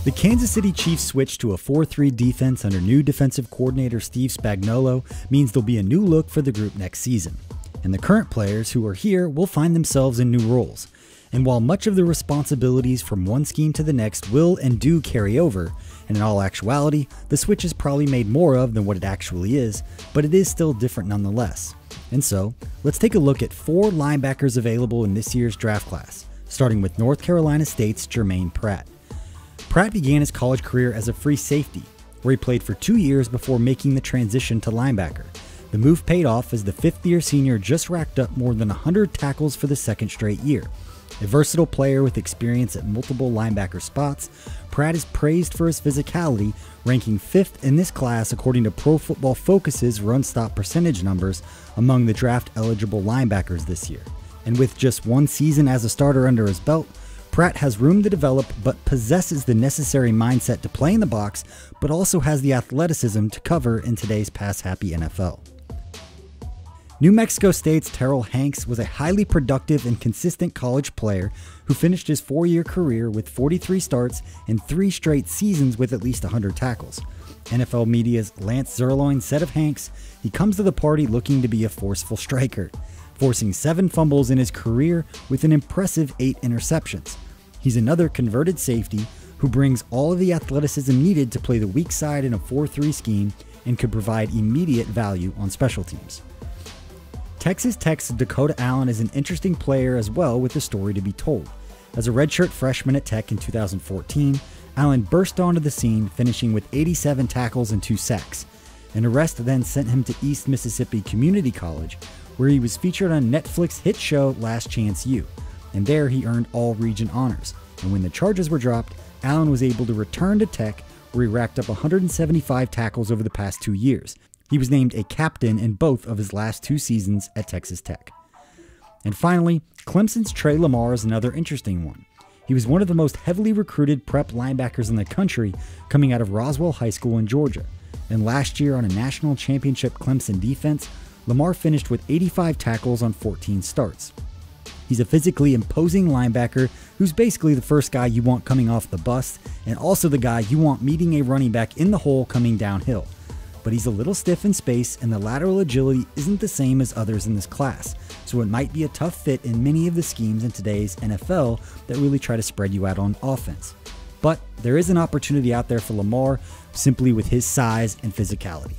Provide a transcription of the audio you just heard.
The Kansas City Chiefs switch to a 4-3 defense under new defensive coordinator Steve Spagnuolo means there'll be a new look for the group next season. And the current players who are here will find themselves in new roles. And while much of the responsibilities from one scheme to the next will and do carry over, and in all actuality, the switch is probably made more of than what it actually is, but it is still different nonetheless. And so, let's take a look at 4 linebackers available in this year's draft class, starting with North Carolina State's Jermaine Pratt. Pratt began his college career as a free safety, where he played for 2 years before making the transition to linebacker. The move paid off as the fifth-year senior just racked up more than 100 tackles for the second straight year. A versatile player with experience at multiple linebacker spots, Pratt is praised for his physicality, ranking 5th in this class according to Pro Football Focus's run-stop percentage numbers among the draft-eligible linebackers this year. And with just 1 season as a starter under his belt, Pratt has room to develop but possesses the necessary mindset to play in the box, but also has the athleticism to cover in today's pass-happy NFL. New Mexico State's Terrell Hanks was a highly productive and consistent college player who finished his 4-year career with 43 starts and 3 straight seasons with at least 100 tackles. NFL media's Lance Zierlein said of Hanks, "He comes to the party looking to be a forceful striker, forcing 7 fumbles in his career with an impressive 8 interceptions. He's another converted safety who brings all of the athleticism needed to play the weak side in a 4-3 scheme and could provide immediate value on special teams." Texas Tech's Dakota Allen is an interesting player as well with a story to be told. As a redshirt freshman at Tech in 2014, Allen burst onto the scene, finishing with 87 tackles and 2 sacks. An arrest then sent him to East Mississippi Community College, where he was featured on Netflix hit show Last Chance U, and there he earned all-region honors. And when the charges were dropped, Allen was able to return to Tech, where he racked up 175 tackles over the past 2 years. He was named a captain in both of his last 2 seasons at Texas Tech. And finally, Clemson's Trey Lamar is another interesting one. He was one of the most heavily recruited prep linebackers in the country coming out of Roswell High School in Georgia. And last year on a national championship Clemson defense, Lamar finished with 85 tackles on 14 starts. He's a physically imposing linebacker who's basically the first guy you want coming off the bus and also the guy you want meeting a running back in the hole coming downhill. But he's a little stiff in space and the lateral agility isn't the same as others in this class, so it might be a tough fit in many of the schemes in today's NFL that really try to spread you out on offense. But there is an opportunity out there for Lamar simply with his size and physicality.